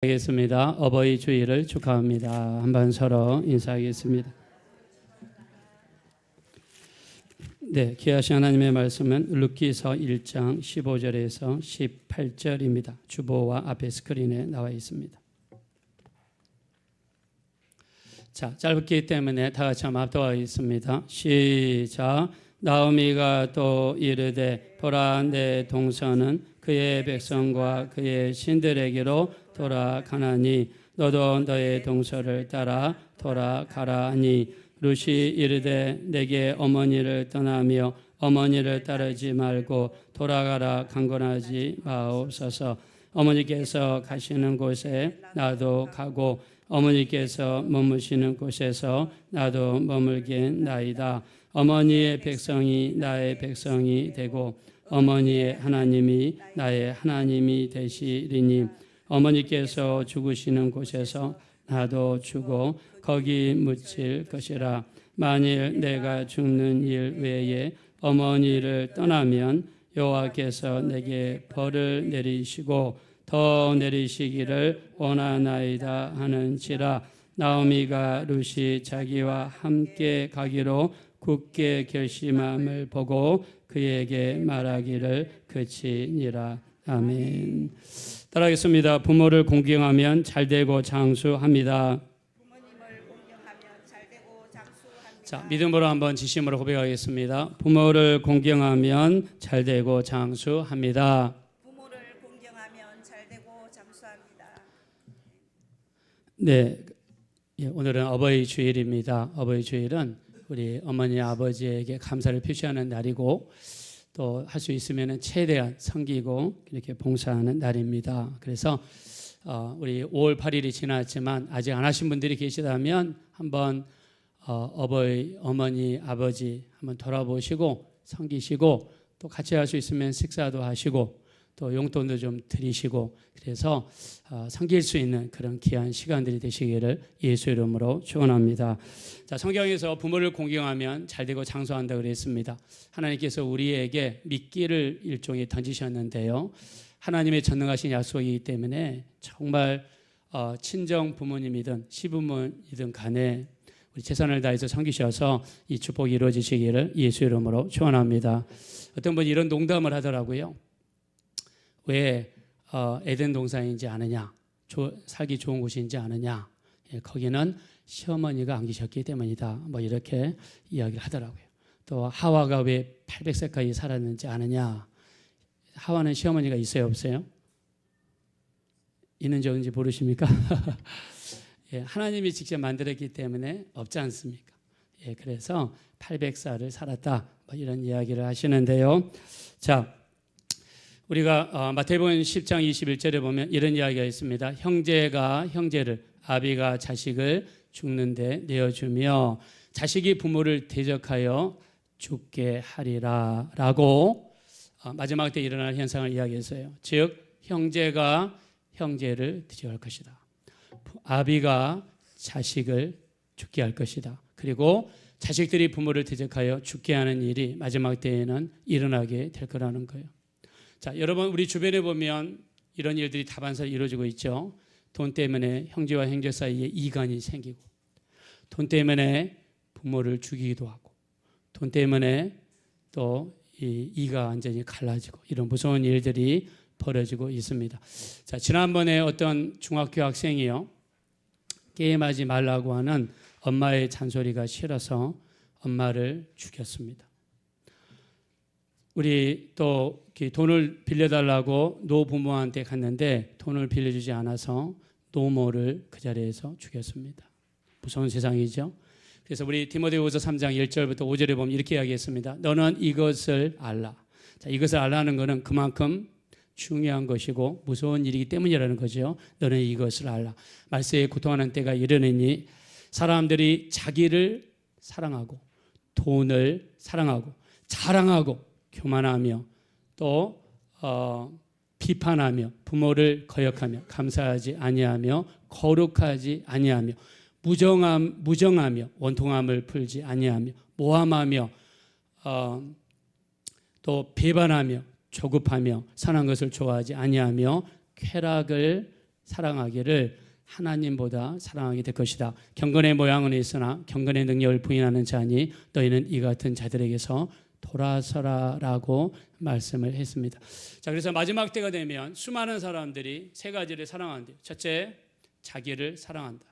하겠습니다. 어버이 주일을 축하합니다. 한번 서로 인사하겠습니다. 네, 귀하신 하나님의 말씀은 룻기서 1장 15절에서 18절입니다. 주보와 앞에 스크린에 나와 있습니다. 자, 짧기 때문에 다 같이 한번 합독하겠습니다. 시작. 나오미가 또 이르되 보라 내 동서는 그의 백성과 그의 신들에게로 돌아가나니 너도 너의 동서를 따라 돌아가라 하니 룻이 이르되 내게 어머니를 떠나며 어머니를 따르지 말고 돌아가라 강권하지 마옵소서. 어머니께서 가시는 곳에 나도 가고 어머니께서 머무시는 곳에서 나도 머물겠나이다. 어머니의 백성이 나의 백성이 되고 어머니의 하나님이 나의 하나님이 되시리니 어머니께서 죽으시는 곳에서 나도 죽어 거기 묻힐 것이라. 만일 내가 죽는 일 외에 어머니를 떠나면 여호와께서 내게 벌을 내리시고 더 내리시기를 원하나이다 하는지라. 나오미가 룻이 자기와 함께 가기로 굳게 결심함을 보고 그에게 말하기를 그치니라. 아멘. 따라하겠습니다. 부모를 공경하면 잘되고 장수합니다. 부모님을 공경하면 잘되고 장수합니다. 자, 믿음으로 한번 지심으로 고백하겠습니다. 부모를 공경하면 잘되고 장수합니다. 부모를 공경하면 잘되고 장수합니다. 네, 오늘은 어버이 주일입니다. 어버이 주일은 우리 어머니 아버지에게 감사를 표시하는 날이고 또 할 수 있으면 최대한 섬기고 이렇게 봉사하는 날입니다. 그래서 우리 5월 8일이 지났지만 아직 안 하신 분들이 계시다면 한번 어머니 아버지 한번 돌아보시고 섬기시고 또 같이 할 수 있으면 식사도 하시고 또 용돈도 좀 드리시고 그래서 섬길 수 있는 그런 귀한 시간들이 되시기를 예수 이름으로 축원합니다. 자, 성경에서 부모를 공경하면 잘되고 장수한다 그랬습니다. 하나님께서 우리에게 미끼를 일종의 던지셨는데요. 하나님의 전능하신 약속이기 때문에 정말 친정 부모님이든 시부모이든 간에 우리 최선을 다해서 섬기셔서 이 축복이 이루어지시기를 예수 이름으로 축원합니다. 어떤 분이 이런 농담을 하더라고요. 왜 에덴 동산인지 아느냐, 살기 좋은 곳인지 아느냐, 거기는 시어머니가 안 계셨기 때문이다. 뭐 이렇게 이야기를 하더라고요. 또 하와가 왜 800세까지 살았는지 아느냐, 하와는 시어머니가 있어요, 없어요? 있는지 없는지 모르십니까? 하나님이 직접 만들었기 때문에 없지 않습니까? 그래서 800살을 살았다. 뭐 이런 이야기를 하시는데요. 자, 우리가 마태복음 10장 21절에 보면 이런 이야기가 있습니다. 형제가 형제를, 아비가 자식을 죽는데 내어주며 자식이 부모를 대적하여 죽게 하리라 라고 마지막 때 일어날 현상을 이야기했어요. 즉 형제가 형제를 대적할 것이다. 아비가 자식을 죽게 할 것이다. 그리고 자식들이 부모를 대적하여 죽게 하는 일이 마지막 때에는 일어나게 될 거라는 거예요. 자, 여러분 우리 주변에 보면 이런 일들이 다반사로 이루어지고 있죠. 돈 때문에 형제와 형제 사이에 이간이 생기고 돈 때문에 부모를 죽이기도 하고 돈 때문에 또 이가 완전히 갈라지고 이런 무서운 일들이 벌어지고 있습니다. 자, 지난번에 어떤 중학교 학생이요. 게임하지 말라고 하는 엄마의 잔소리가 싫어서 엄마를 죽였습니다. 우리 또 돈을 빌려달라고 노부모한테 갔는데 돈을 빌려주지 않아서 노모를 그 자리에서 죽였습니다. 무서운 세상이죠. 그래서 우리 디모데후서 3장 1절부터 5절에 보면 이렇게 이야기했습니다. 너는 이것을 알라. 자, 이것을 알라는 것은 그만큼 중요한 것이고 무서운 일이기 때문이라는 거죠. 너는 이것을 알라. 말세에 고통하는 때가 이르느니 사람들이 자기를 사랑하고 돈을 사랑하고 자랑하고 교만하며 또 비판하며 부모를 거역하며 감사하지 아니하며 거룩하지 아니하며 무정하며 원통함을 풀지 아니하며 모함하며 또 배반하며 조급하며 선한 것을 좋아하지 아니하며 쾌락을 사랑하기를 하나님보다 사랑하게 될 것이다. 경건의 모양은 있으나 경건의 능력을 부인하는 자니 너희는 이 같은 자들에게서 돌아서라라고 말씀을 했습니다. 자, 그래서 마지막 때가 되면 수많은 사람들이 세 가지를 사랑한대요. 첫째, 자기를 사랑한다.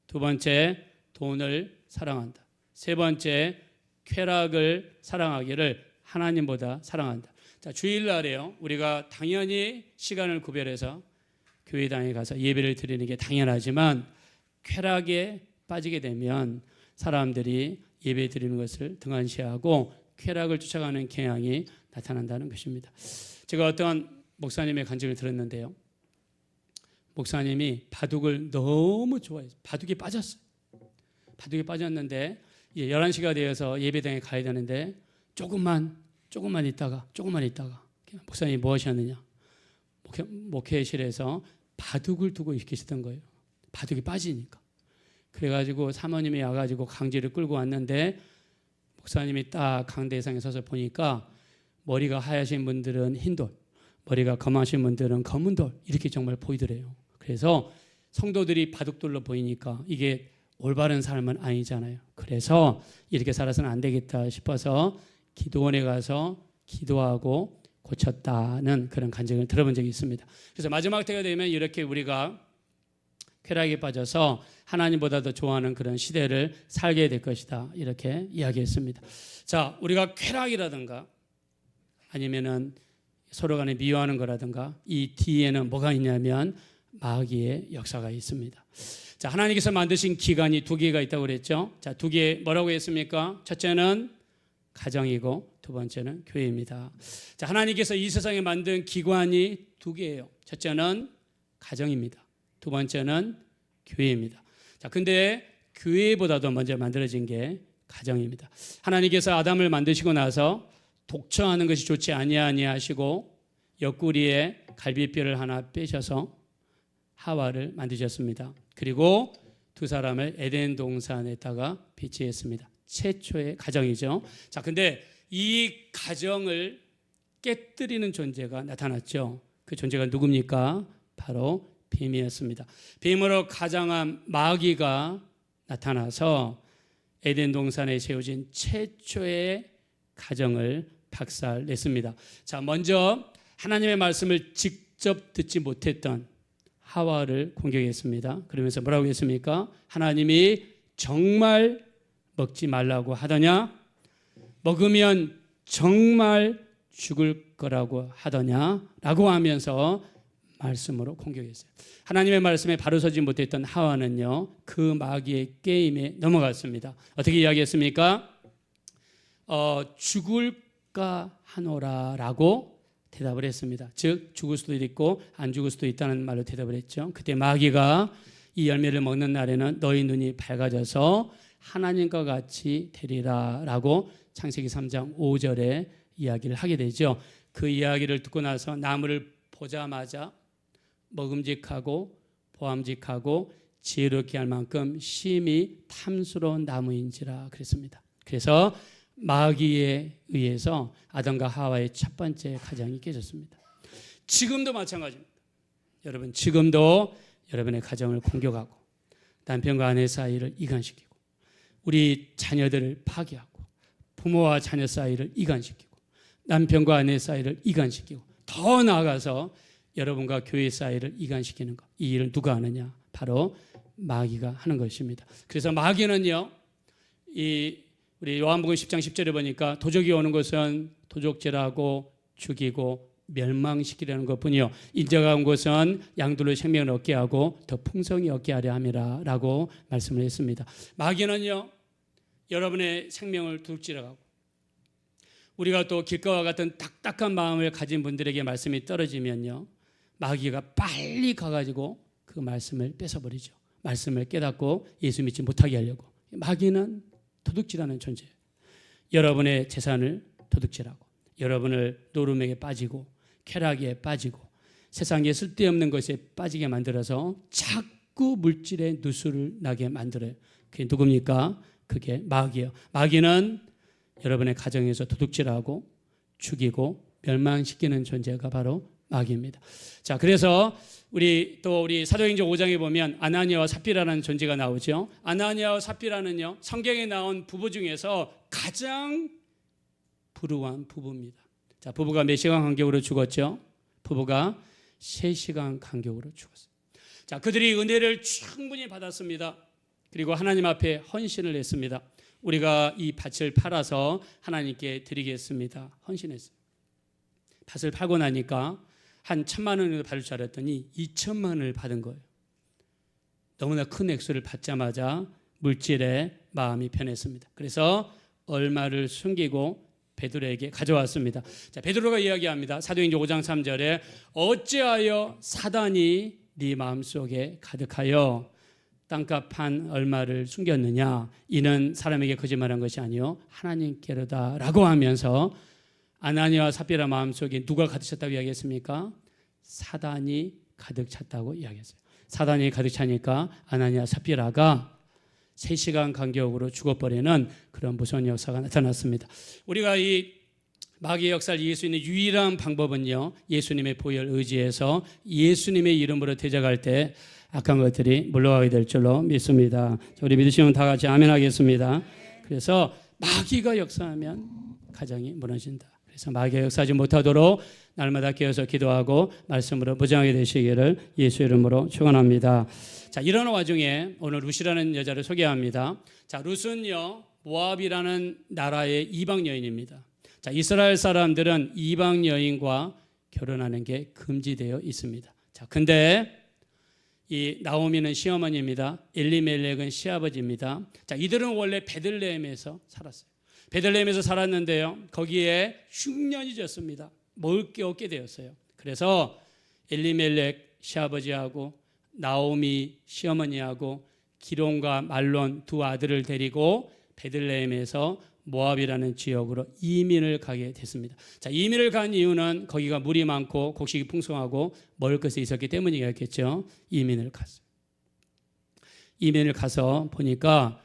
두 번째, 돈을 사랑한다. 세 번째, 쾌락을 사랑하기를 하나님보다 사랑한다. 자, 주일날에요. 우리가 당연히 시간을 구별해서 교회당에 가서 예배를 드리는 게 당연하지만 쾌락에 빠지게 되면 사람들이 예배 드리는 것을 등한시하고 쾌락을 쫓아가는 경향이 나타난다는 것입니다. 제가 어떤 목사님의 간증을 들었는데요. 목사님이 바둑을 너무 좋아해서 바둑에 빠졌어요. 바둑에 빠졌는데 이제 11시가 되어서 예배당에 가야 되는데 조금만 있다가 목사님이 뭐 하셨느냐. 목회실에서 바둑을 두고 계시던 거예요. 바둑이 빠지니까. 그래가지고 사모님이 와가지고 강제로 끌고 왔는데 목사님이 딱 강대상에 서서 보니까 머리가 하얗신 분들은 흰 돌, 머리가 검하신 분들은 검은 돌 이렇게 정말 보이더래요. 그래서 성도들이 바둑돌로 보이니까 이게 올바른 삶은 아니잖아요. 그래서 이렇게 살아서는 안 되겠다 싶어서 기도원에 가서 기도하고 고쳤다는 그런 간증을 들어본 적이 있습니다. 그래서 마지막 때가 되면 이렇게 우리가 쾌락에 빠져서 하나님보다 더 좋아하는 그런 시대를 살게 될 것이다. 이렇게 이야기했습니다. 자, 우리가 쾌락이라든가 아니면은 서로 간에 미워하는 거라든가 이 뒤에는 뭐가 있냐면 마귀의 역사가 있습니다. 자, 하나님께서 만드신 기관이 두 개가 있다고 그랬죠. 자, 두 개 뭐라고 했습니까? 첫째는 가정이고 두 번째는 교회입니다. 자, 하나님께서 이 세상에 만든 기관이 두 개예요. 첫째는 가정입니다. 두 번째는 교회입니다. 자, 근데 교회보다도 먼저 만들어진 게 가정입니다. 하나님께서 아담을 만드시고 나서 독처하는 것이 좋지 아니하시고 옆구리에 갈비뼈를 하나 빼셔서 하와를 만드셨습니다. 그리고 두 사람을 에덴 동산에다가 배치했습니다. 최초의 가정이죠. 자, 근데 이 가정을 깨뜨리는 존재가 나타났죠. 그 존재가 누굽니까? 바로 뱀이었습니다. 뱀으로 가장한 마귀가 나타나서 에덴 동산에 세워진 최초의 가정을 박살냈습니다. 자, 먼저 하나님의 말씀을 직접 듣지 못했던 하와를 공격했습니다. 그러면서 뭐라고 했습니까? 하나님이 정말 먹지 말라고 하더냐? 먹으면 정말 죽을 거라고 하더냐? 라고 하면서 말씀으로 공격했어요. 하나님의 말씀에 바로 서지 못했던 하와는요, 그 마귀의 게임에 넘어갔습니다. 어떻게 이야기했습니까? 죽을까 하노라라고 대답을 했습니다. 즉 죽을 수도 있고 안 죽을 수도 있다는 말로 대답을 했죠. 그때 마귀가 이 열매를 먹는 날에는 너희 눈이 밝아져서 하나님과 같이 되리라라고 창세기 3장 5절에 이야기를 하게 되죠. 그 이야기를 듣고 나서 나무를 보자마자 먹음직하고 보암직하고 지혜롭게 할 만큼 심히 탐스러운 나무인지라 그랬습니다. 그래서 마귀에 의해서 아담과 하와의 첫 번째 가정이 깨졌습니다. 지금도 마찬가지입니다. 여러분, 지금도 여러분의 가정을 공격하고 남편과 아내 사이를 이간시키고 우리 자녀들을 파괴하고 부모와 자녀 사이를 이간시키고 남편과 아내 사이를 이간시키고 더 나아가서 여러분과 교회 사이를 이간시키는 것, 이 일을 누가 하느냐? 바로 마귀가 하는 것입니다. 그래서 마귀는요, 우리 요한복음 10장 10절에 보니까 도적이 오는 것은 도적질하고 죽이고 멸망시키려는 것뿐이요, 인자가 온 것은 양들로 생명을 얻게 하고 더 풍성히 얻게 하려 함이라라고 말씀을 했습니다. 마귀는요, 여러분의 생명을 도둑질하고 우리가 또 길가와 같은 딱딱한 마음을 가진 분들에게 말씀이 떨어지면요, 마귀가 빨리 가가지고 그 말씀을 뺏어버리죠. 말씀을 깨닫고 예수 믿지 못하게 하려고. 마귀는 도둑질하는 존재예요. 여러분의 재산을 도둑질하고 여러분을 노름에 빠지고 쾌락에 빠지고 세상에 쓸데없는 것에 빠지게 만들어서 자꾸 물질에 누수를 나게 만들어요. 그게 누굽니까? 그게 마귀예요. 마귀는 여러분의 가정에서 도둑질하고 죽이고 멸망시키는 존재가 바로 마귀입니다. 자, 그래서 우리 사도행전 5장에 보면 아나니아와 삽비라라는 존재가 나오죠. 아나니아와 삽비라는요, 성경에 나온 부부 중에서 가장 불우한 부부입니다. 자, 부부가 몇 시간 간격으로 죽었죠? 부부가 3시간 간격으로 죽었어요. 자, 그들이 은혜를 충분히 받았습니다. 그리고 하나님 앞에 헌신을 했습니다. 우리가 이 밭을 팔아서 하나님께 드리겠습니다. 헌신했어요. 밭을 팔고 나니까 한 1,000만 원을 받을 줄 알았더니 2천만 원을 받은 거예요. 너무나 큰 액수를 받자마자 물질에 마음이 편했습니다. 그래서 얼마를 숨기고 베드로에게 가져왔습니다. 자, 베드로가 이야기합니다. 사도행전 5장 3절에 어찌하여 사단이 네 마음속에 가득하여 땅값 한 얼마를 숨겼느냐, 이는 사람에게 거짓말한 것이 아니요 하나님께로다 라고 하면서 아나니아와 삽비라 마음속에 누가 가득 찼다고 이야기했습니까? 사단이 가득 찼다고 이야기했어요. 사단이 가득 차니까 아나니아 삽비라가 3시간 간격으로 죽어버리는 그런 무서운 역사가 나타났습니다. 우리가 이 마귀의 역사를 이길 수 있는 유일한 방법은요, 예수님의 보혈 의지해서 예수님의 이름으로 대적할 때 악한 것들이 물러가게 될 줄로 믿습니다. 우리 믿으시면 다 같이 아멘 하겠습니다. 그래서 마귀가 역사하면 가정이 무너진다. 그래서 마귀가 역사하지 못하도록 날마다 깨어서 기도하고 말씀으로 무장하게 되시기를 예수 이름으로 축원합니다. 자, 이런 와중에 오늘 룻이라는 여자를 소개합니다. 자, 룻은요, 모압이라는 나라의 이방 여인입니다. 자, 이스라엘 사람들은 이방 여인과 결혼하는 게 금지되어 있습니다. 자, 근데 이 나오미는 시어머니입니다. 엘리멜렉은 시아버지입니다. 자, 이들은 원래 베들레헴에서 살았어요. 베들레헴에서 살았는데요, 거기에 흉년이 졌습니다. 먹을 게 없게 되었어요. 그래서 엘리멜렉 시아버지하고 나오미 시어머니하고 기론과 말론 두 아들을 데리고 베들레헴에서 모압이라는 지역으로 이민을 가게 됐습니다. 자, 이민을 간 이유는 거기가 물이 많고 곡식이 풍성하고 먹을 것이 있었기 때문이었겠죠. 이민을 갔어요. 이민을 가서 보니까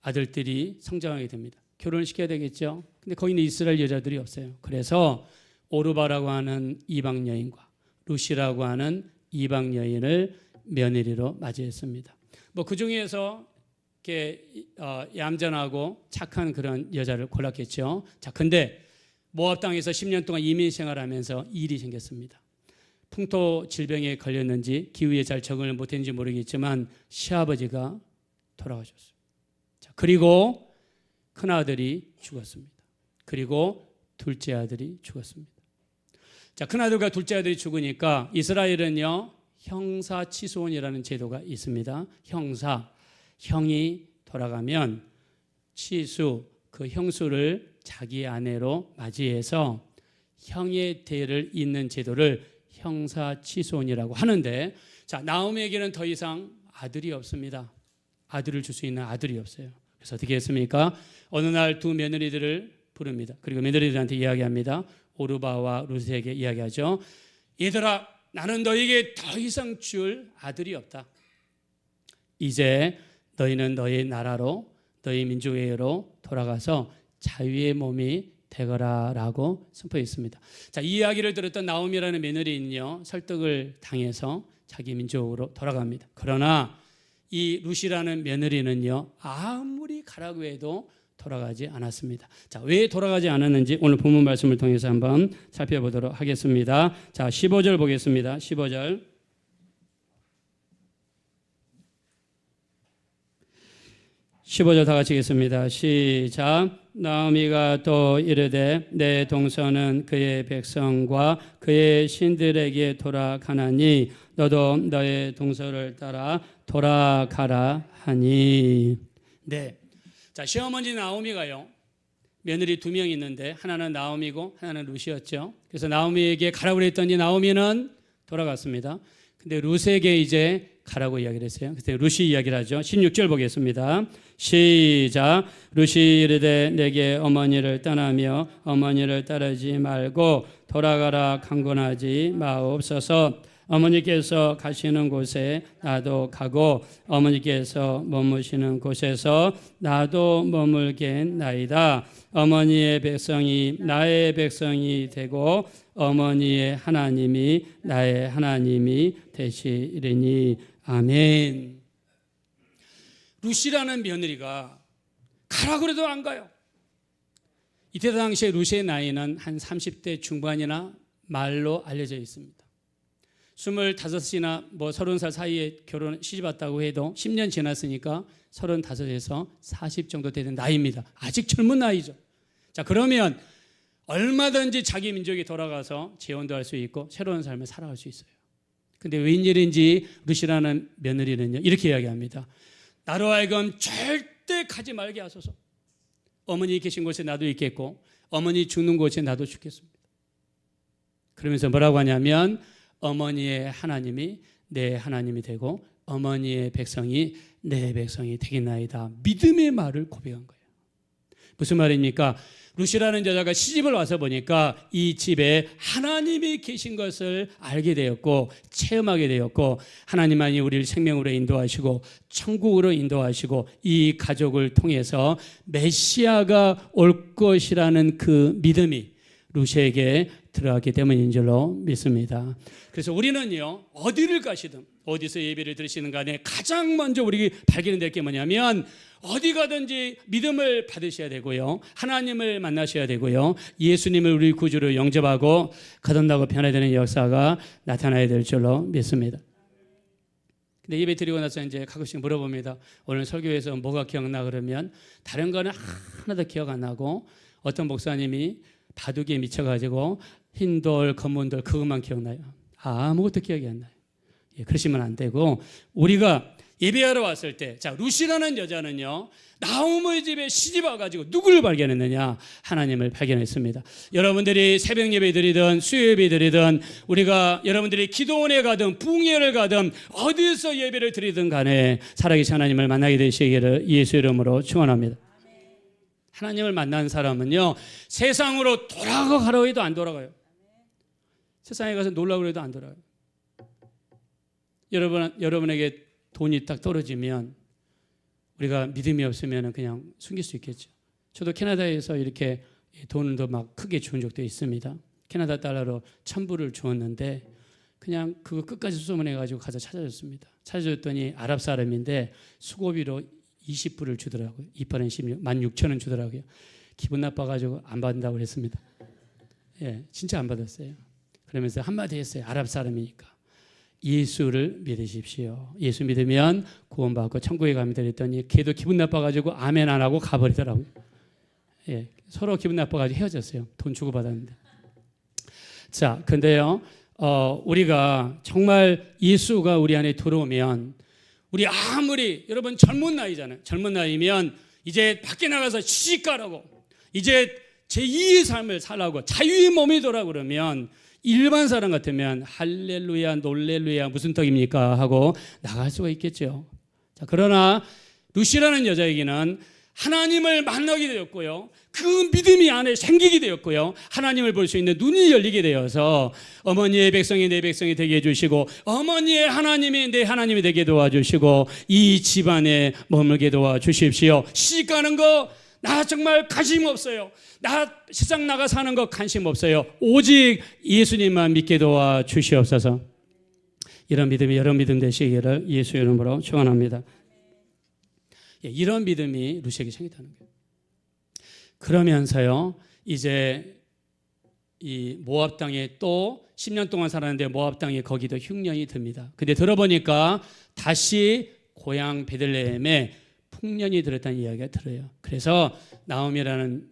아들들이 성장하게 됩니다. 결혼을 시켜야 되겠죠. 근데 거기는 이스라엘 여자들이 없어요. 그래서 오르바라고 하는 이방 여인과 룻이라고 하는 이방 여인을 며느리로 맞이했습니다. 뭐 그 중에서 이렇게 얌전하고 착한 그런 여자를 골랐겠죠. 자, 근데 모압 땅에서 10년 동안 이민 생활하면서 일이 생겼습니다. 풍토 질병에 걸렸는지 기후에 잘 적응을 못했는지 모르겠지만 시아버지가 돌아가셨어요. 자, 그리고 큰 아들이 죽었습니다. 그리고 둘째 아들이 죽었습니다. 자, 큰 아들과 둘째 아들이 죽으니까 이스라엘은요, 형사치손이라는 제도가 있습니다. 형이 돌아가면 치수, 그 형수를 자기 아내로 맞이해서 형의 대를 잇는 제도를 형사치손이라고 하는데, 자, 나오미에게는 더 이상 아들이 없습니다. 아들을 줄 수 있는 아들이 없어요. 그래서 어떻게 했습니까? 어느 날 두 며느리들을 부릅니다. 그리고 며느리들한테 이야기합니다. 오르바와 룻에게 이야기하죠. 얘들아, 나는 너에게 더 이상 줄 아들이 없다. 이제 너희는 너희 나라로, 너희 민족에게로 돌아가서 자유의 몸이 되거라라고 선포했습니다. 자, 이 이야기를 들었던 나오미라는 며느리는요, 설득을 당해서 자기 민족으로 돌아갑니다. 그러나 이 룻이라는 며느리는요, 아무리 가라고 해도 돌아가지 않았습니다. 자, 왜 돌아가지 않았는지 오늘 본문 말씀을 통해서 한번 살펴보도록 하겠습니다. 자, 15절 보겠습니다. 15절. 다 같이 읽겠습니다. 시작. 나오미가 또 이르되 내 동서는 그의 백성과 그의 신들에게 돌아가나니 너도 너의 동서를 따라 돌아가라 하니. 네. 자, 시어머니 나오미가요, 며느리 2명 있는데 하나는 나오미고 하나는 룻이었죠. 그래서 나오미에게 가라고 했더니 나오미는 돌아갔습니다. 근데 룻에게 이제 가라고 이야기를 했어요. 그때 룻이 이야기를 하죠. 16절 보겠습니다. 시작. 룻이 이르되 내게 어머니를 떠나며 어머니를 따르지 말고 돌아가라 강권하지 마옵소서. 어머니께서 가시는 곳에 나도 가고 어머니께서 머무시는 곳에서 나도 머물겠나이다. 어머니의 백성이 나의 백성이 되고 어머니의 하나님이 나의 하나님이 되시리니. 아멘. 루시라는 며느리가 가라 그래도 안 가요. 이때 당시에 루시의 나이는 한 30대 중반이나 말로 알려져 있습니다. 25이나 30살 사이에 시집 왔다고 해도 10년 지났으니까 35에서 40 정도 되는 나이입니다. 아직 젊은 나이죠. 자, 그러면 얼마든지 자기 민족에 돌아가서 재혼도 할 수 있고 새로운 삶을 살아갈 수 있어요. 근데 웬일인지 루시라는 며느리는요, 이렇게 이야기합니다. 나로 하여금 절대 가지 말게 하소서. 어머니 계신 곳에 나도 있겠고 어머니 죽는 곳에 나도 죽겠습니다. 그러면서 뭐라고 하냐면 어머니의 하나님이 내 하나님이 되고 어머니의 백성이 내 백성이 되겠나이다. 믿음의 말을 고백한 거예요. 무슨 말입니까? 루시라는 여자가 시집을 와서 보니까 이 집에 하나님이 계신 것을 알게 되었고 체험하게 되었고 하나님만이 우리를 생명으로 인도하시고 천국으로 인도하시고 이 가족을 통해서 메시아가 올 것이라는 그 믿음이 루시에게 들어가기 때문인 줄로 믿습니다. 그래서 우리는요, 어디를 가시든 어디서 예배를 드리시는 간에 가장 먼저 우리 발견될 게 뭐냐면 어디 가든지 믿음을 받으셔야 되고요, 하나님을 만나셔야 되고요, 예수님을 우리 구주로 영접하고 거듭나고 변화되는 역사가 나타나야 될 줄로 믿습니다. 근데 예배 드리고 나서 이제 가끔씩 물어봅니다. 오늘 설교에서 뭐가 기억나? 그러면 다른 거는 하나도 기억 안 나고 어떤 목사님이 바둑에 미쳐가지고 흰돌, 검은돌 그것만 기억나요. 아무것도 기억이 안 나요. 예, 그러시면 안 되고 우리가 예배하러 왔을 때, 자, 루시라는 여자는요, 나오미의 집에 시집 와가지고 누구를 발견했느냐? 하나님을 발견했습니다. 여러분들이 새벽 예배 드리든 수요 예배 드리든 우리가 여러분들이 기도원에 가든 부흥회를 가든 어디서 예배를 드리든 간에 살아계신 하나님을 만나게 되시기를 예수 이름으로 축원합니다. 하나님을 만난 사람은요, 세상으로 돌아가라고 해도 안 돌아가요. 세상에 가서 놀라고 해도 안 돌아가요. 여러분에게 돈이 딱 떨어지면 우리가 믿음이 없으면 그냥 숨길 수 있겠죠. 저도 캐나다에서 이렇게 돈을 더 막 크게 주은 적도 있습니다. 캐나다 달러로 1,000불을 주었는데 그냥 그거 끝까지 수소문해가지고 가서 찾아줬습니다. 찾아줬더니 아랍 사람인데 수고비로 20불을 주더라고요. 2팔엔 16, 16,000원 주더라고요. 기분 나빠가지고 안 받는다고 그랬습니다. 예, 진짜 안 받았어요. 그러면서 한마디 했어요. 아랍 사람이니까. 예수를 믿으십시오. 예수 믿으면 구원받고 천국에 갑니다. 그랬더니 걔도 기분 나빠가지고 아멘 안 하고 가버리더라고요. 예, 서로 기분 나빠가지고 헤어졌어요. 돈 주고 받았는데. 자, 근데요, 우리가 정말 예수가 우리 안에 들어오면 우리 아무리 여러분 젊은 나이잖아요. 젊은 나이면 이제 밖에 나가서 시집가라고 이제 제2의 삶을 살라고 자유의 몸이 돌아 그러면 일반 사람 같으면 할렐루야 놀렐루야 무슨 떡입니까 하고 나갈 수가 있겠죠. 자, 그러나 루시라는 여자에게는 하나님을 만나게 되었고요, 그 믿음이 안에 생기게 되었고요, 하나님을 볼 수 있는 눈이 열리게 되어서 어머니의 백성이 내 백성이 되게 해주시고 어머니의 하나님이 내 하나님이 되게 도와주시고 이 집안에 머물게 도와주십시오. 시집가는 거 나 정말 관심 없어요. 나 세상 나가 사는 거 관심 없어요. 오직 예수님만 믿게 도와주시옵소서. 이런 믿음이 여러 믿음 되시기를 예수 이름으로 축원합니다. 이런 믿음이 루시에게 생겼다는 거예요. 그러면서요, 이제 이 모압 땅에 또 10년 동안 살았는데 모압 땅에 거기도 흉년이 듭니다. 근데 들어보니까 다시 고향 베들레헴에 풍년이 들었다는 이야기가 들어요. 그래서 나오미라는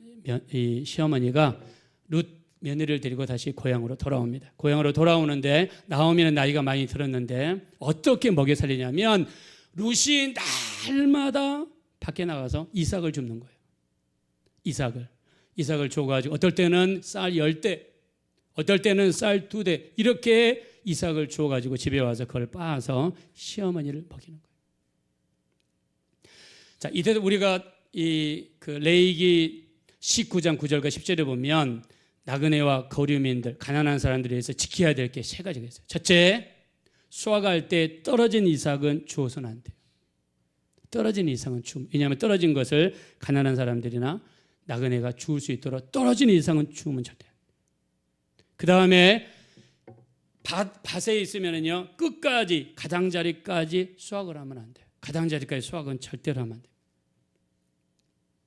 이 시어머니가 룻 며느리를 데리고 다시 고향으로 돌아옵니다. 고향으로 돌아오는데 나오미는 나이가 많이 들었는데 어떻게 먹여 살리냐면 룻이 날마다 밖에 나가서 이삭을 줍는 거예요. 이삭을 줘가지고 어떨 때는 쌀 10대, 어떨 때는 쌀 2대 이렇게 이삭을 줘가지고 집에 와서 그걸 빻아서 시어머니를 먹이는 거예요. 자, 이때도 우리가 그 레위기 19장 9절과 10절에 보면 나그네와 거류민들, 가난한 사람들에 대해서 지켜야 될 게 3가지가 있어요. 첫째, 수확할 때 떨어진 이삭은 주어서는 안 돼요. 떨어진 이상은 왜냐하면 떨어진 것을 가난한 사람들이나 나그네가 주울 수 있도록 떨어진 이상은 주우면 절대 안 돼요. 그 다음에 밭에 있으면은요 끝까지 가장자리까지 수확을 하면 안 돼요. 가장자리까지 수확은 절대로 하면 안 돼요.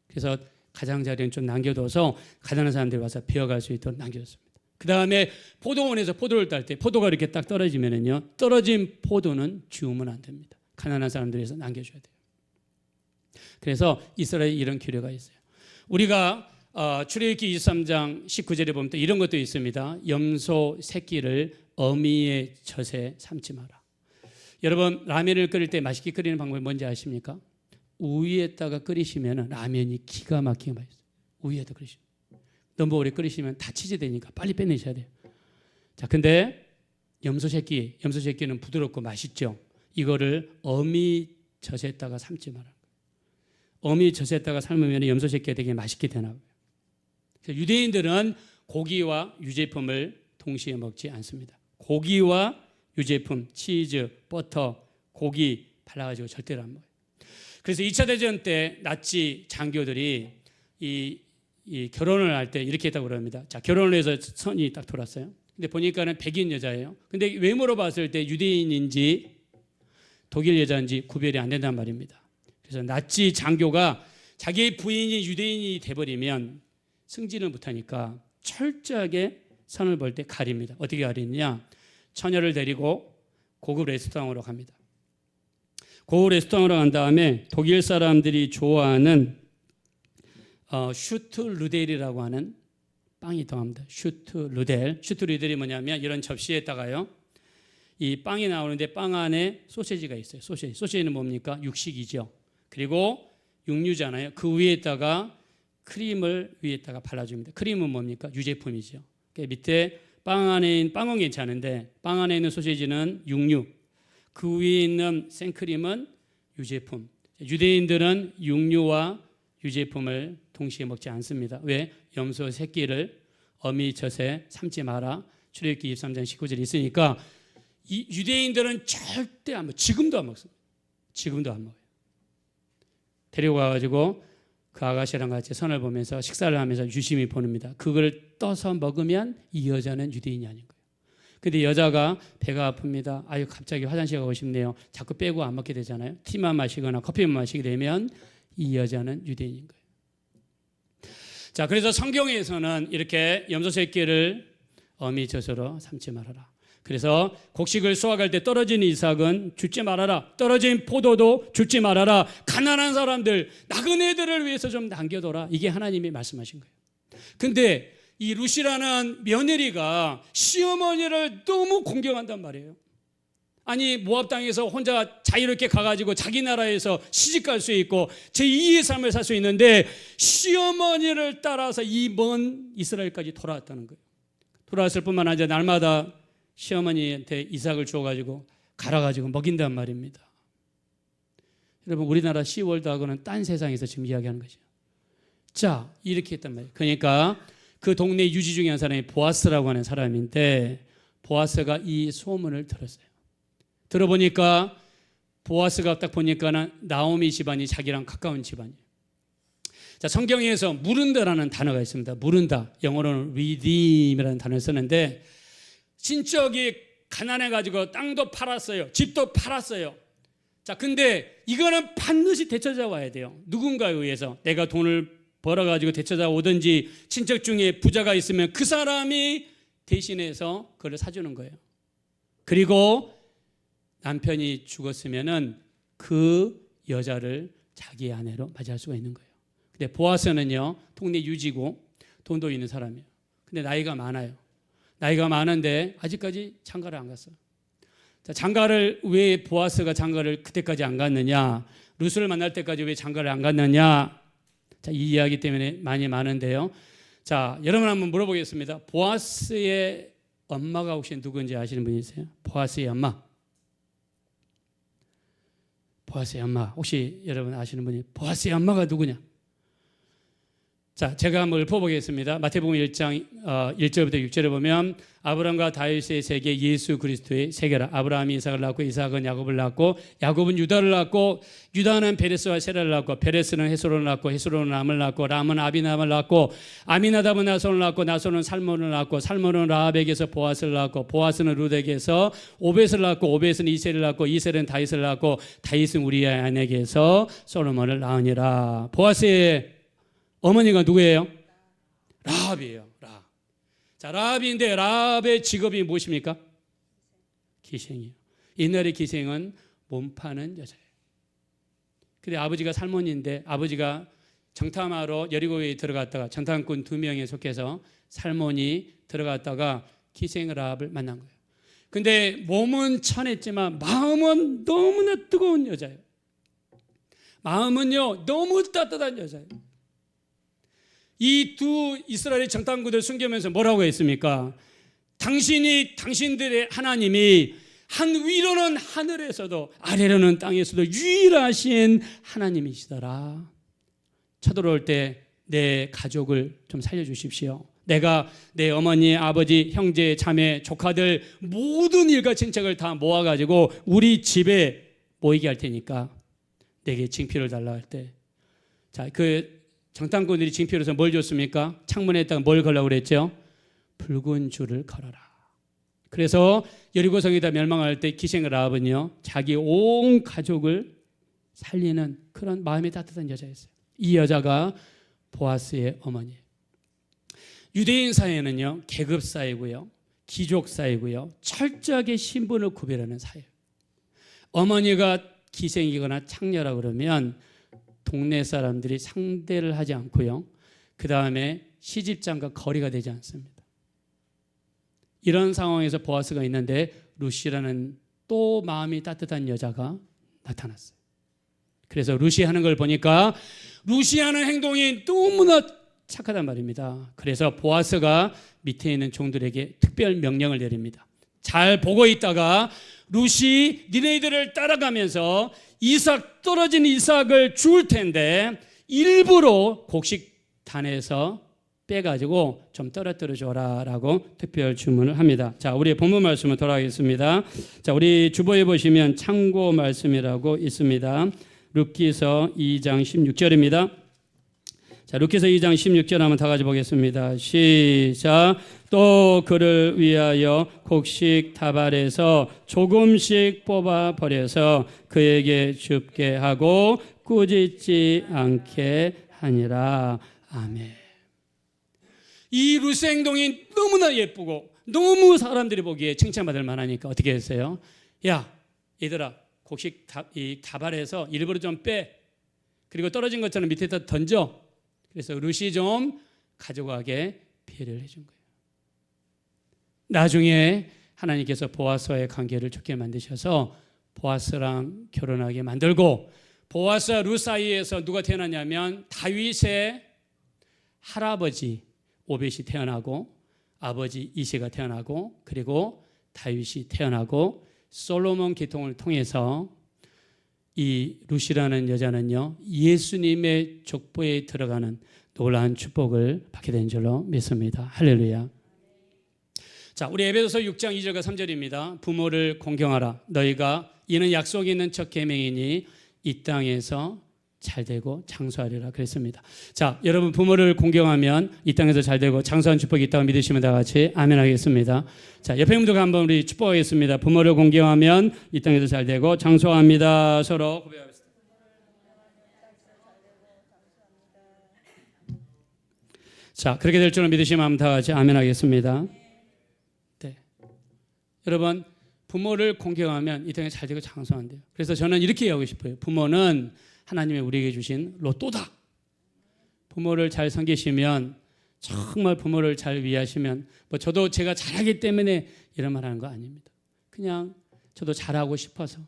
그래서 가장자리는 좀 남겨둬서 가난한 사람들이 와서 베어갈 수 있도록 남겨뒀습니다. 그 다음에 포도원에서 포도를 딸 때 포도가 이렇게 딱 떨어지면은요 떨어진 포도는 주우면 안 됩니다. 가난한 사람들에서 남겨줘야 돼요. 그래서 이스라엘에 이런 규례가 있어요. 우리가 출애굽기 23장 19절에 보면 또 이런 것도 있습니다. 염소 새끼를 어미의 젖에 삼지 마라. 여러분 라면을 끓일 때 맛있게 끓이는 방법이 뭔지 아십니까? 우유에다가 끓이시면 라면이 기가 막히게 맛있어요. 우유에다 끓이시면 너무 오래 끓이시면 다 치즈되니까 빨리 빼내셔야 돼요. 자, 근데 염소 새끼는 부드럽고 맛있죠. 이거를 어미 젖에다가 삶지 마라. 어미 젖에다가 삶으면 염소 새끼가 되게 맛있게 되나 봐요. 그래서 유대인들은 고기와 유제품을 동시에 먹지 않습니다. 고기와 유제품, 치즈, 버터, 고기 발라가지고 절대로 안 먹어요. 그래서 2차 대전 때 나치 장교들이 이 결혼을 할 때 이렇게 했다고 그럽니다. 자, 결혼을 해서 선이 딱 돌았어요. 근데 보니까는 백인 여자예요. 근데 외모로 봤을 때 유대인인지 독일 여자인지 구별이 안 된단 말입니다. 그래서 나치 장교가 자기 부인이 유대인이 돼버리면 승진을 못하니까 철저하게 선을 볼 때 가립니다. 어떻게 가리느냐? 처녀를 데리고 고급 레스토랑으로 갑니다. 고급 레스토랑으로 간 다음에 독일 사람들이 좋아하는 슈트루델이라고 하는 빵이 더합니다. 슈트루델이 뭐냐면 이런 접시에다가요 이 빵이 나오는데 빵 안에 소시지가 있어요. 소시지는 뭡니까? 육식이죠. 그리고 육류잖아요. 그 위에다가 크림을 위에다가 발라줍니다. 크림은 뭡니까? 유제품이죠. 밑에 빵은 괜찮은데 빵 안에 있는 소시지는 육류, 그 위에 있는 생크림은 유제품. 유대인들은 육류와 유제품을 동시에 먹지 않습니다. 왜? 염소 새끼를 어미 젖에 삼지 마라. 출애굽기 23장 19절에 있으니까 이 유대인들은 절대 안 먹어요. 지금도 안 먹습니다. 지금도 안 먹어요. 데리고 가가지고 그 아가씨랑 같이 선을 보면서 식사를 하면서 유심히 보냅니다. 그걸 떠서 먹으면 이 여자는 유대인이 아닌 거예요. 근데 여자가 배가 아픕니다. 아유 갑자기 화장실 가고 싶네요. 자꾸 빼고 안 먹게 되잖아요. 티만 마시거나 커피만 마시게 되면 이 여자는 유대인인 거예요. 자, 그래서 성경에서는 이렇게 염소 새끼를 어미 젖으로 삼지 말아라. 그래서 곡식을 수확할 때 떨어진 이삭은 줍지 말아라. 떨어진 포도도 줍지 말아라. 가난한 사람들, 나그네들을 위해서 좀 남겨둬라. 이게 하나님이 말씀하신 거예요. 근데 이 루시라는 며느리가 시어머니를 너무 공경한단 말이에요. 아니 모압 땅에서 혼자 자유롭게 가가지고 자기 나라에서 시집갈 수 있고 제2의 삶을 살 수 있는데 시어머니를 따라서 이 먼 이스라엘까지 돌아왔다는 거예요. 돌아왔을 뿐만 아니라 날마다 시어머니한테 이삭을 주어가지고 갈아가지고 먹인단 말입니다. 여러분 우리나라 시월드하고는 딴 세상에서 지금 이야기하는 거죠. 자, 이렇게 했단 말이에요. 그러니까 그 동네 유지 중에 한 사람이 보아스라고 하는 사람인데 보아스가 이 소문을 들었어요. 들어보니까 보아스가 딱 보니까는 나오미 집안이 자기랑 가까운 집안이에요. 자, 성경에서 무른다라는 단어가 있습니다. 무른다, 영어로는 redeem이라는 단어를 쓰는데 친척이 가난해가지고 땅도 팔았어요. 집도 팔았어요. 자, 근데 이거는 반드시 되찾아 와야 돼요. 누군가에 의해서 내가 돈을 벌어가지고 되찾아 오든지 친척 중에 부자가 있으면 그 사람이 대신해서 그걸 사주는 거예요. 그리고 남편이 죽었으면은 그 여자를 자기 아내로 맞이할 수가 있는 거예요. 근데 보아스는요, 동네 유지고 돈도 있는 사람이에요. 근데 나이가 많아요. 나이가 많은데 아직까지 장가를 안 갔어요. 자, 장가를 왜 보아스가 장가를 그때까지 안 갔느냐? 루스를 만날 때까지 왜 장가를 안 갔느냐? 자, 이 이야기 때문에 많은데요. 자, 여러분 한번 물어보겠습니다. 보아스의 엄마가 혹시 누군지 아시는 분이 있어요? 보아스의 엄마. 보아스의 엄마. 혹시 여러분 아시는 분이 보아스의 엄마가 누구냐? 자, 제가 한번 읊어보겠습니다. 마태복음 1장 1절부터 6절에 보면 아브라함과 다윗의 세계 예수 그리스도의 세계라. 아브라함이 이삭을 낳고 이삭은 야곱을 낳고 야곱은 유다를 낳고 유다는 베레스와 세라를 낳고 베레스는 헤스론을 낳고 헤스론은 람을 낳고 람은 아비나답을 낳고 아미나답은 나손을 낳고 나손은 살몬을 낳고 살몬은 라합에게서 보아스를 낳고 보아스는 룻에게서 오벳을 낳고 오벳은 이셀을 낳고 이셀은 다윗을 낳고 다윗은 우리의 아내에게서 솔로몬을 낳으니라. 보아스의 어머니가 누구예요? 라합이에요. 라합. 자, 라합인데 라합의 직업이 무엇입니까? 기생이에요. 옛날의 기생은 몸 파는 여자예요. 근데 아버지가 살몬인데 아버지가 정탐하러 여리고에 들어갔다가 정탐꾼 2명에 속해서 살몬이 들어갔다가 기생 라합을 만난 거예요. 근데 몸은 천했지만 마음은 너무나 뜨거운 여자예요. 마음은요 너무 따뜻한 여자예요. 이 두 이스라엘 정탐꾼들 숨기면서 뭐라고 했습니까? 당신들의 하나님이 위로는 하늘에서도 아래로는 땅에서도 유일하신 하나님이시더라. 쳐들어올 때 내 가족을 좀 살려주십시오. 내가 내 어머니, 아버지, 형제, 자매, 조카들 모든 일가 친척을 다 모아가지고 우리 집에 모이게 할 테니까 내게 징표를 달라 할 때, 자, 그 정탐꾼들이 징표로서 뭘 줬습니까? 창문에다가 뭘 걸라고 그랬죠? 붉은 줄을 걸어라. 그래서 여리고성이 다 멸망할 때 기생 라합은요 자기 온 가족을 살리는 그런 마음이 따뜻한 여자였어요. 이 여자가 보아스의 어머니예요. 유대인 사회는요 계급 사회고요, 귀족 사회고요, 철저하게 신분을 구별하는 사회예요. 어머니가 기생이거나 창녀라 그러면 동네 사람들이 상대를 하지 않고요, 그 다음에 시집장과 거리가 되지 않습니다. 이런 상황에서 보아스가 있는데 루시라는 또 마음이 따뜻한 여자가 나타났어요. 그래서 루시 하는 걸 보니까 루시 하는 행동이 너무나 착하단 말입니다. 그래서 보아스가 밑에 있는 종들에게 특별 명령을 내립니다. 잘 보고 있다가 루시 니네들을 따라가면서 떨어진 이삭을 줄 텐데 일부러 곡식단에서 빼가지고 좀 떨어뜨려 줘라라고 특별 주문을 합니다. 자, 우리 본문 말씀을 돌아가겠습니다. 자, 우리 주보에 보시면 참고 말씀이라고 있습니다. 룻기서 2장 16절입니다. 자, 룻기서 2장 16절 한번 다 같이 보겠습니다. 시작. 또 그를 위하여 곡식 다발에서 조금씩 뽑아 버려서 그에게 줍게 하고 꾸짖지 않게 하니라. 아멘. 이 루스 행동이 너무나 예쁘고 너무 사람들이 보기에 칭찬받을 만하니까 어떻게 했어요? 야, 얘들아, 곡식 다발에서 일부러 좀 빼. 그리고 떨어진 것처럼 밑에다 던져. 그래서 루시 좀 가져가게 피해를 해준 거예요. 나중에 하나님께서 보아스와의 관계를 좋게 만드셔서 보아스랑 결혼하게 만들고, 보아스와 룻 사이에서 누가 태어났냐면 다윗의 할아버지 오벳이 태어나고 아버지 이새가 태어나고 그리고 다윗이 태어나고 솔로몬 계통을 통해서 이 룻이라는 여자는요 예수님의 족보에 들어가는 놀라운 축복을 받게 된 줄로 믿습니다. 할렐루야. 자, 우리 에베소서 6장 2절과 3절입니다. 부모를 공경하라. 너희가 이는 약속이 있는 첫 계명이니 이 땅에서 잘되고 장수하리라 그랬습니다. 자, 여러분 부모를 공경하면 이 땅에서 잘되고 장수한 축복이 있다고 믿으시면 다 같이 아멘 하겠습니다. 자, 옆에 분들과 한번 우리 축복하겠습니다. 부모를 공경하면 이 땅에서 잘되고 장수합니다. 서로 고백하겠습니다. 자, 그렇게 될 줄을 믿으시면 다 같이 아멘 하겠습니다. 네. 여러분 부모를 공경하면 이 땅에 잘되고 장수한대요. 그래서 저는 이렇게 얘기하고 싶어요. 부모는 하나님이 우리에게 주신 로또다. 부모를 잘 섬기시면, 정말 부모를 잘 위하시면, 저도 제가 잘하기 때문에 이런 말 하는 거 아닙니다. 그냥 저도 잘하고 싶어서,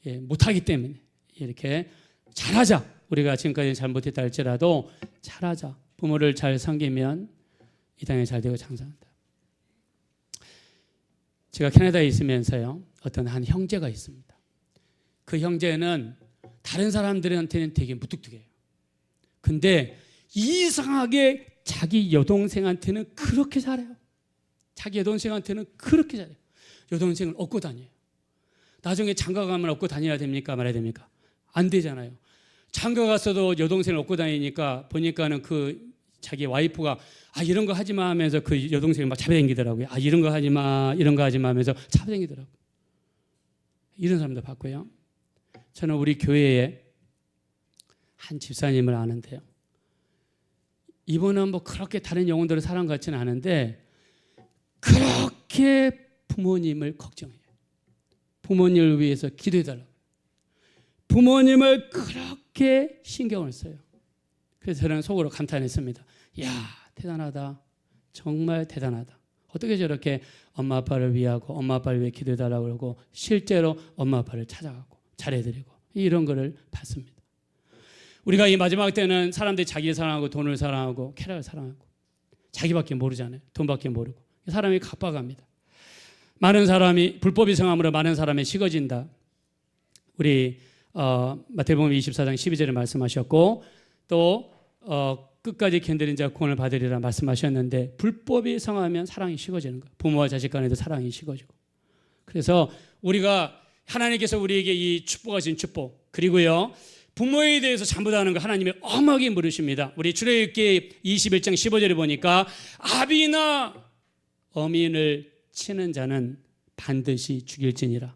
못하기 때문에 이렇게 잘하자. 우리가 지금까지 잘 못했다 할지라도 잘하자. 부모를 잘 섬기면 이 땅에 잘 되고 장사한다. 제가 캐나다에 있으면서요, 어떤 한 형제가 있습니다. 그 형제는 다른 사람들한테는 되게 무뚝뚝해요. 근데 이상하게 자기 여동생한테는 그렇게 잘해요. 자기 여동생한테는 그렇게 잘해요. 여동생을 업고 다녀요. 나중에 장가 가면 업고 다녀야 됩니까? 말아야 됩니까? 안 되잖아요. 장가 갔어도 여동생을 업고 다니니까 보니까는 그 자기 와이프가 이런 거 하지 마 하면서 그 여동생을 막 잡아당기더라고요. 이런 거 하지 마, 이런 거 하지 마 하면서 잡아당기더라고요. 이런 사람도 봤고요. 저는 우리 교회에 한 집사님을 아는데요. 이분은 뭐 그렇게 다른 영혼들을 사랑 같지는 않은데 그렇게 부모님을 걱정해요. 부모님을 위해서 기도해달라고. 부모님을 그렇게 신경을 써요. 그래서 저는 속으로 감탄했습니다. 야, 대단하다. 정말 대단하다. 어떻게 저렇게 엄마 아빠를 위하고 엄마 아빠를 위해 기도해달라고 그러고 실제로 엄마 아빠를 찾아가고 잘해드리고 이런 거를 봤습니다. 우리가 이 마지막 때는 사람들이 자기를 사랑하고 돈을 사랑하고 쾌락을 사랑하고 자기밖에 모르잖아요. 돈밖에 모르고 사람이 갑박합니다. 많은 사람이 불법이 성함으로 많은 사람이 식어진다. 우리 마태복음 24장 12절에 말씀하셨고 또 끝까지 견디는 자 구원을 받으리라 말씀하셨는데 불법이 성하면 사랑이 식어지는 거예요. 부모와 자식 간에도 사랑이 식어지고. 그래서 우리가 하나님께서 우리에게 이 축복하신 축복 그리고요 부모에 대해서 잘못하는 거 하나님이 엄하게 물으십니다. 우리 출애굽기 21장 15절에 보니까 아비나 어민을 치는 자는 반드시 죽일지니라.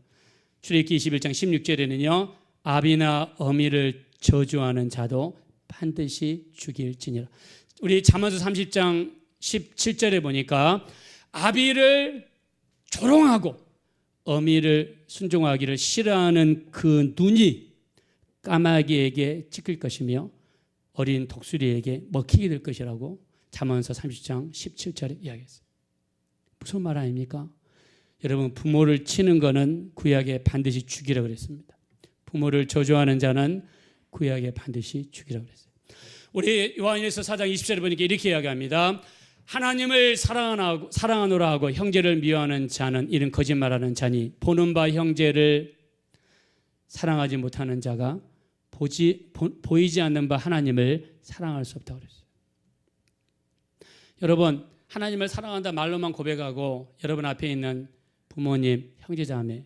출애굽기 21장 16절에는요 아비나 어미를 저주하는 자도 반드시 죽일지니라. 우리 잠언서 30장 17절에 보니까 아비를 조롱하고 어미를 순종하기를 싫어하는 그 눈이 까마귀에게 찍힐 것이며 어린 독수리에게 먹히게 될 것이라고 잠언서 30장 17절에 이야기했어요. 무슨 말 아닙니까? 여러분 부모를 치는 것은 구약에 반드시 죽이라 그랬습니다. 부모를 저주하는 자는 구약에 반드시 죽이라 그랬어요. 우리 요한일서 4장 20절에 보니까 이렇게 이야기합니다. 하나님을 사랑하노라 하고 형제를 미워하는 자는 이는 거짓말하는 자니 보는 바 형제를 사랑하지 못하는 자가 보이지 않는 바 하나님을 사랑할 수 없다고 그랬어요. 여러분 하나님을 사랑한다 말로만 고백하고 여러분 앞에 있는 부모님, 형제자매,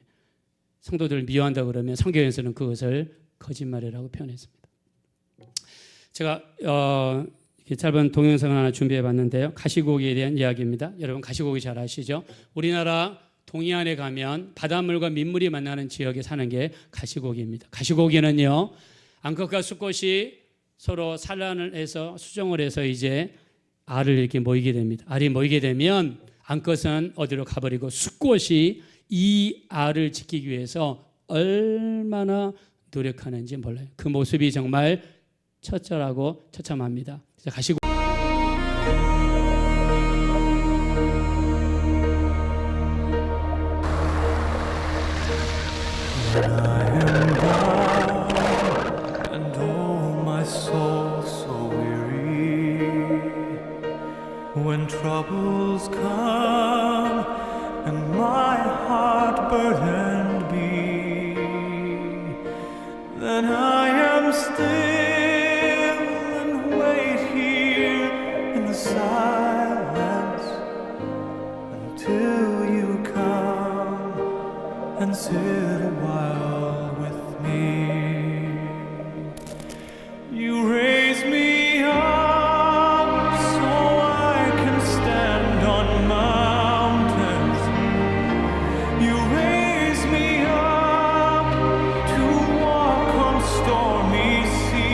성도들을 미워한다 그러면 성경에서는 그것을 거짓말이라고 표현했습니다. 제가 짧은 동영상을 하나 준비해 봤는데요. 가시고기에 대한 이야기입니다. 여러분 가시고기 잘 아시죠? 우리나라 동해안에 가면 바닷물과 민물이 만나는 지역에 사는 게 가시고기입니다. 가시고기는요. 암컷과 수컷이 서로 산란을 해서 수정을 해서 이제 알을 이렇게 모이게 됩니다. 알이 모이게 되면 암컷은 어디로 가버리고 수컷이 이 알을 지키기 위해서 얼마나 노력하는지 몰라요. 그 모습이 정말 처절하고 처참합니다. 가시고 When troubles come and my heart burdened be, then I am still and wait here in the silence until you come and sit a while with me. You raise me up stormy sea.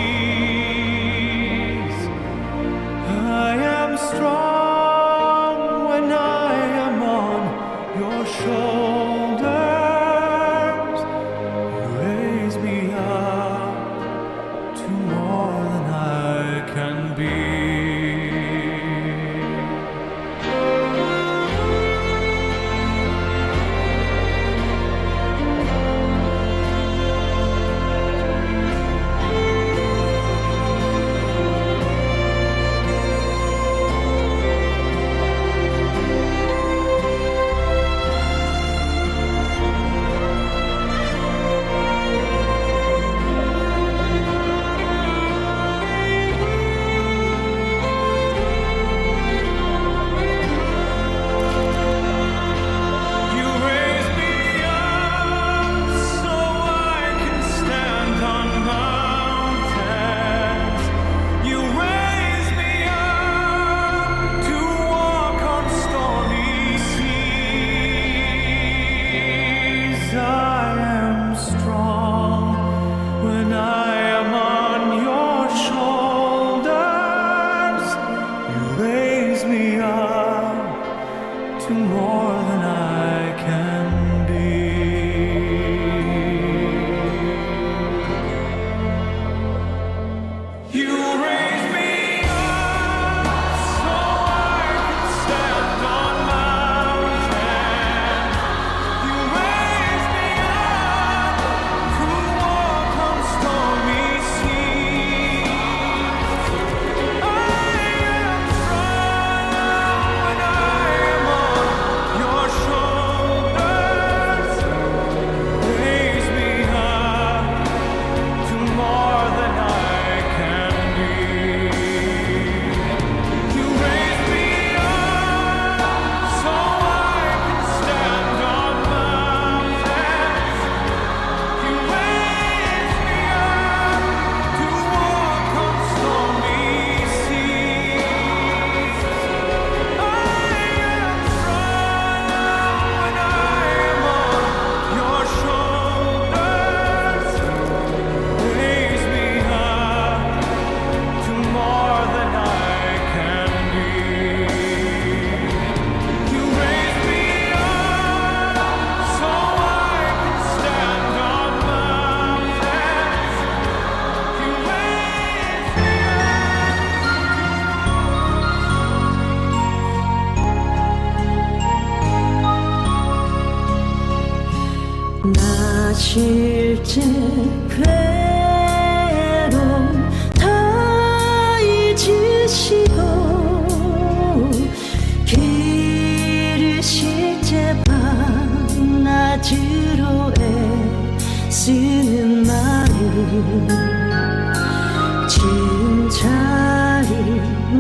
지은 자리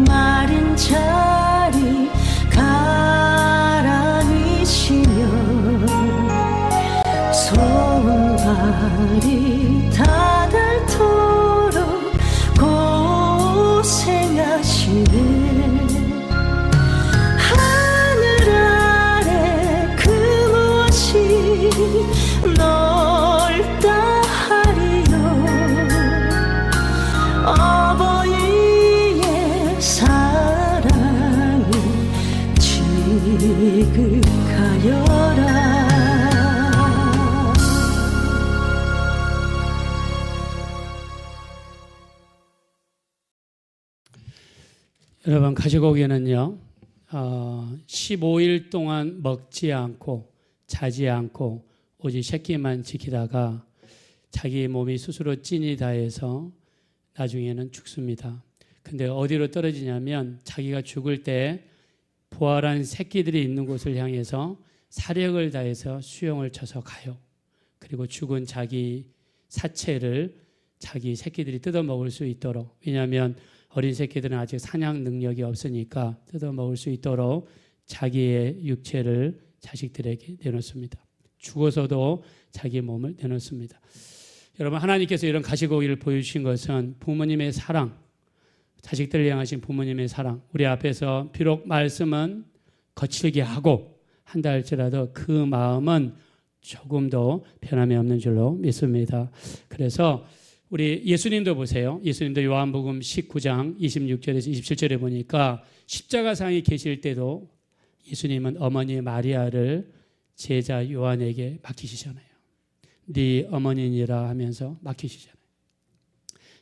마른 자리 가라니시며 손발이 닿을토록 고생하시네. 하늘 아래 그 무엇이 넓다 하리요. 어버이의 사랑이 지극하여라. 여러분, 가시고기는요 15일 동안 먹지 않고 자지 않고 오직 새끼만 지키다가 자기 몸이 스스로 찐이 다해서 나중에는 죽습니다. 근데 어디로 떨어지냐면 자기가 죽을 때 부활한 새끼들이 있는 곳을 향해서 사력을 다해서 수영을 쳐서 가요. 그리고 죽은 자기 사체를 자기 새끼들이 뜯어먹을 수 있도록, 왜냐하면 어린 새끼들은 아직 사냥 능력이 없으니까 뜯어먹을 수 있도록 자기의 육체를 자식들에게 내놓습니다. 죽어서도 자기 몸을 내놓습니다. 여러분, 하나님께서 이런 가시고기를 보여주신 것은 부모님의 사랑, 자식들을 향하신 부모님의 사랑. 우리 앞에서 비록 말씀은 거칠게 하고 한다 할지라도 그 마음은 조금도 변함이 없는 줄로 믿습니다. 그래서 우리 예수님도 보세요. 예수님도 요한복음 19장 26절에서 27절에 보니까 십자가상에 계실 때도 예수님은 어머니 마리아를 제자 요한에게 맡기시잖아요. 네 어머니니라 하면서 맡기시잖아요.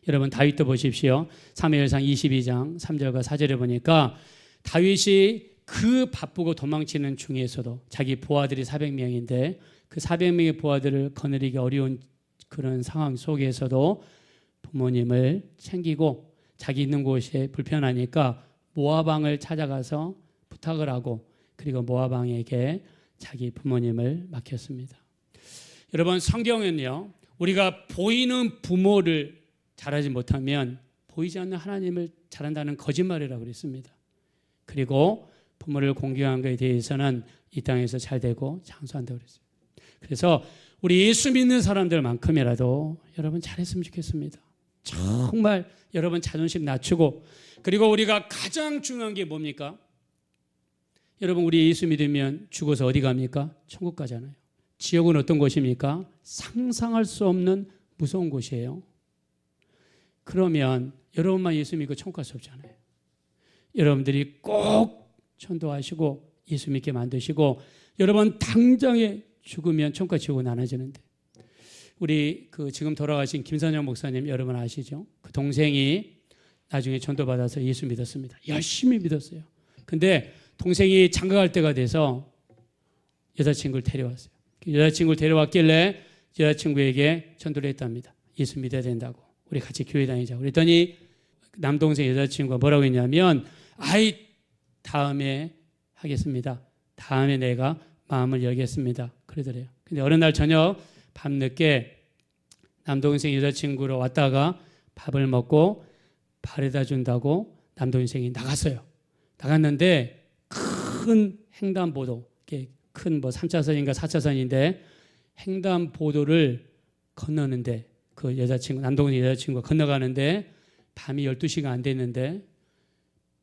여러분, 다윗도 보십시오. 사무엘상 22장 3절과 4절에 보니까 다윗이 그 바쁘고 도망치는 중에서도 자기 부하들이 400명인데 그 400명의 부하들을 거느리기 어려운 그런 상황 속에서도 부모님을 챙기고 자기 있는 곳에 불편하니까 모압 왕을 찾아가서 부탁을 하고 그리고 모압 왕에게 자기 부모님을 맡겼습니다. 여러분, 성경은요 우리가 보이는 부모를 잘하지 못하면 보이지 않는 하나님을 잘한다는 거짓말이라고 그랬습니다. 그리고 부모를 공경한 것에 대해서는 이 땅에서 잘 되고 장수한다고 그랬어요. 그래서 우리 예수 믿는 사람들만큼이라도 여러분 잘했으면 좋겠습니다. 정말 여러분 자존심 낮추고, 그리고 우리가 가장 중요한 게 뭡니까? 여러분, 우리 예수 믿으면 죽어서 어디 갑니까? 천국 가잖아요. 지옥은 어떤 곳입니까? 상상할 수 없는 무서운 곳이에요. 그러면 여러분만 예수 믿고 천국 갈 수 없잖아요. 여러분들이 꼭 전도하시고 예수 믿게 만드시고, 여러분 당장에 죽으면 천국과 지옥은 나눠지는데, 우리 그 지금 돌아가신 김선영 목사님 여러분 아시죠? 그 동생이 나중에 전도받아서 예수 믿었습니다. 열심히 믿었어요. 근데 동생이 장가갈 때가 돼서 여자친구를 데려왔어요. 여자친구를 데려왔길래 여자친구에게 전도를 했답니다. 예수 믿어야 된다고, 우리 같이 교회 다니자고. 그랬더니 남동생 여자친구가 뭐라고 했냐면, 아이 다음에 하겠습니다. 다음에 내가 마음을 열겠습니다. 그러더래요. 근데 어느 날 저녁 밤늦게 남동생 여자친구로 왔다가 밥을 먹고 바래다 준다고 남동생이 나갔어요. 나갔는데 큰 횡단보도, 큰 뭐 3차선인가 4차선인데 횡단보도를 건너는데 그 여자친구, 남동생 여자친구가 건너가는데 밤이 12시가 안 됐는데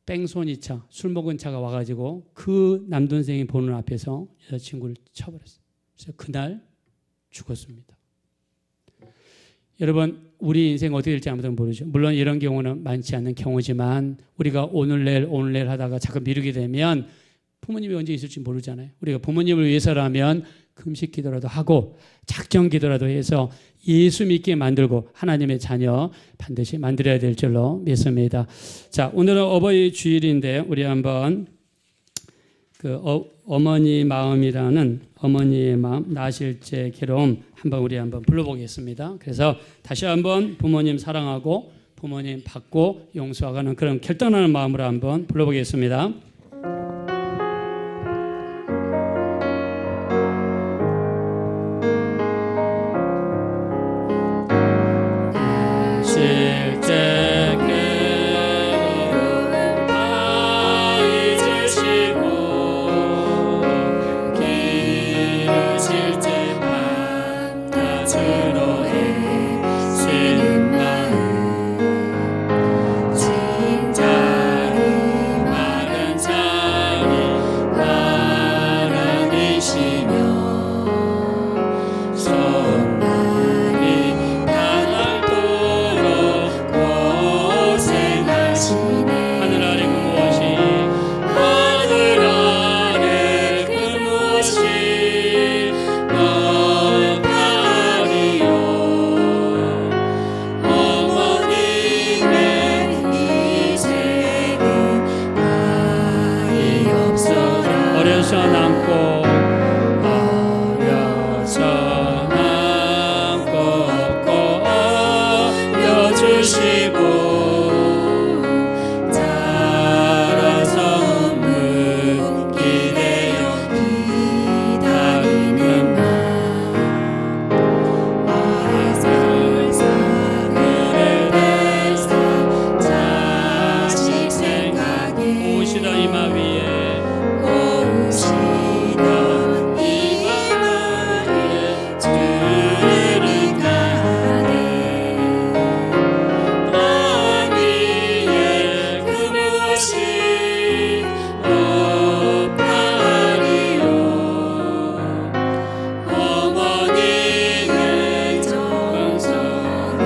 뺑소니차, 술 먹은 차가 와가지고 그 남동생이 보는 앞에서 여자친구를 쳐버렸어요. 그래서 그날 죽었습니다. 여러분, 우리 인생 어떻게 될지 아무도 모르죠. 물론 이런 경우는 많지 않는 경우지만 우리가 오늘 내일 하다가 자꾸 미루게 되면 부모님이 언제 있을지 모르잖아요. 우리가 부모님을 위해서라면 금식 기도라도 하고 작정 기도라도 해서 예수 믿게 만들고 하나님의 자녀 반드시 만들어야 될 줄로 믿습니다. 자, 오늘은 어버이 주일인데 우리 한번 그 어머니 마음이라는 어머니의 마음, 나실제 괴로움 한번 불러보겠습니다. 그래서 다시 한번 부모님 사랑하고 부모님 받고 용서하는 그런 결단하는 마음으로 한번 불러보겠습니다. 주시고 자라서 기대어 기다리는 오시던 이마 위에 주를 가네 땅 위에 그 무엇이 없다리요 어머니는 정성에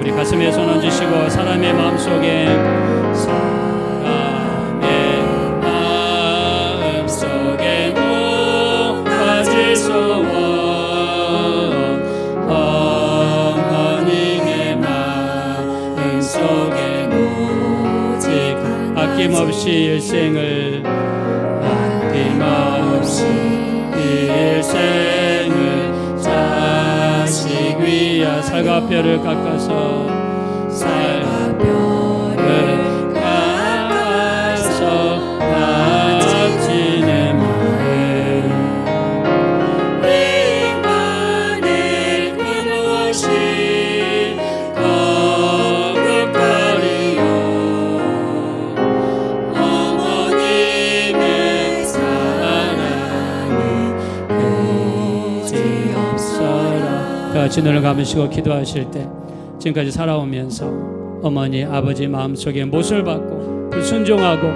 우리 가슴에 손 얹으시고 사람의 마음속에 높아질 소원 어머님의 마음속에 오직 아낌없이 일생을 자식 위하 살과뼈를 깎아서 바치는 마음 인간의 그 무엇이 거룩거리요 어머님의 사랑은 그지없어라. 다 같이 눈을 감으시고 기도하실 때 지금까지 살아오면서 어머니 아버지 마음속에 못을 받고 불순종하고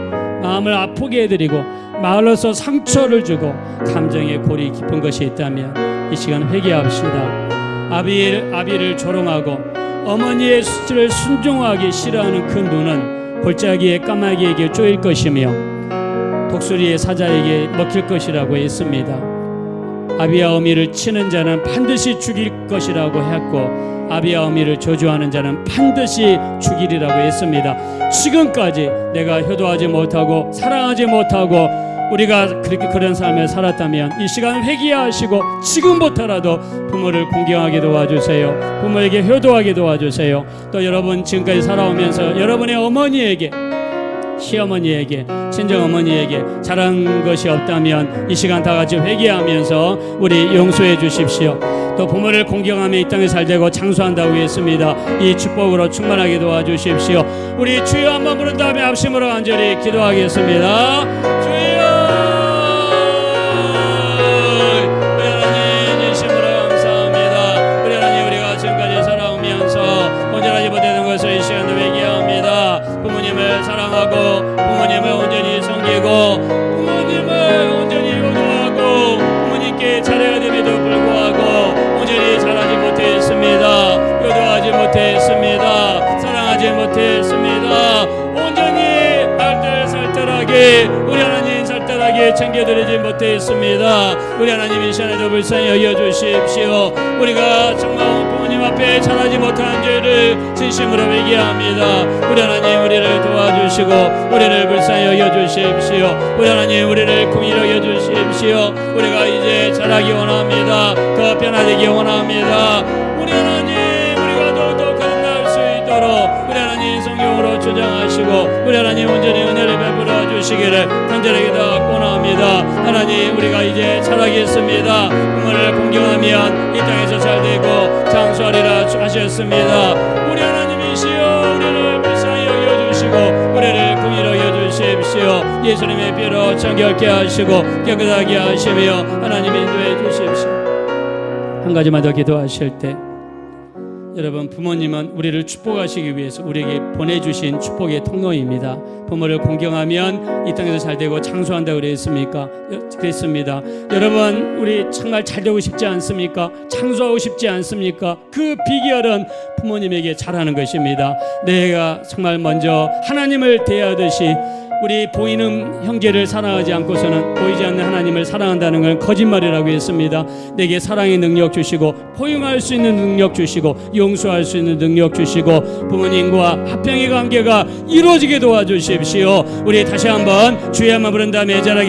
마음을 아프게 해드리고 말로서 상처를 주고 감정의 골이 깊은 것이 있다면 이 시간 회개합시다. 아비를 조롱하고 어머니의 수치를 순종하기 싫어하는 그 눈은 골짜기의 까마귀에게 쪼일 것이며 독수리의 사자에게 먹힐 것이라고 했습니다. 아비와 어미를 치는 자는 반드시 죽일 것이라고 했고 아비와 어미를 저주하는 자는 반드시 죽이리라고 했습니다. 지금까지 내가 효도하지 못하고 사랑하지 못하고 우리가 그렇게 그런 삶을 살았다면 이 시간 회개하시고 지금부터라도 부모를 공경하게 도와주세요. 부모에게 효도하게 도와주세요. 또 여러분 지금까지 살아오면서 여러분의 어머니에게 시어머니에게 친정어머니에게 잘한 것이 없다면 이 시간 다 같이 회개하면서 우리 용서해 주십시오. 또 부모를 공경하며 이 땅에 살되고 장수한다고 했습니다. 이 축복으로 충만하게 도와주십시오. 우리 주여 한번 부른 다음에 합심으로 간절히 기도하겠습니다. 주여 우리 하나님 진심으로 감사합니다. 우리 하나님 우리가 지금까지 살아오면서 온전하지 못했던 것을 이 시간에 회개합니다. 부모님을 사랑하고 부모님을 온전히 섬기고 부모님을 온전히 효도하고 부모님께 잘해야 됨에도 불구하고 온전히 잘하지 못했습니다. 효도하지 못했습니다. 사랑하지 못했습니다. 온전히 알뜰살뜰하게 우리 하나님 살뜰하게 챙겨드리지 못했습니다. 우리 하나님 이 시간에도 불쌍히 여겨주십시오. 우리가 정말 부모님 앞에 잘하지 못한 죄를 진심으로 회개합니다. 우리 하나님 우리를 도와주시고 우리를 불쌍히 여겨주십시오. 우리 하나님 우리를 긍휼히 여겨주십시오. 우리가 이제 잘하기 원합니다. 더 변화되기 원합니다. 우리 하나님 우리가 더욱더 거듭날 수 있도록 우리 하나님 성경으로 주장하시고 우리 하나님 온전히 은혜를 베풀어 주시기를 간절하게 다 원합니다. 하나님 우리가 이제 잘하겠습니다. 부모를 공경하면 이 땅에서 잘되고 장수하리라 하셨습니다. 우리 하나님이시여 우리를 불쌍히 여겨주시고 우리를 긍휼히 여겨주십시오. 예수님의 피로 정결케 하시고 깨끗하게 하시며 하나님 인도해 주십시오. 한 가지만 더 기도하실 때 여러분 부모님은 우리를 축복하시기 위해서 우리에게 보내주신 축복의 통로입니다. 부모를 공경하면 이 땅에서 잘되고 장수한다고 그랬습니까? 그랬습니다. 여러분 우리 정말 잘되고 싶지 않습니까? 장수하고 싶지 않습니까? 그 비결은 부모님에게 잘하는 것입니다. 내가 정말 먼저 하나님을 대하듯이 우리 보이는 형제를 사랑하지 않고서는 보이지 않는 하나님을 사랑한다는 건 거짓말이라고 했습니다. 내게 사랑의 능력 주시고 포용할 수 있는 능력 주시고 용서할 수 있는 능력 주시고 부모님과 화평의 관계가 이루어지게 도와주십시오. 우리 다시 한번 주의 한번 부른 다음에 애절하게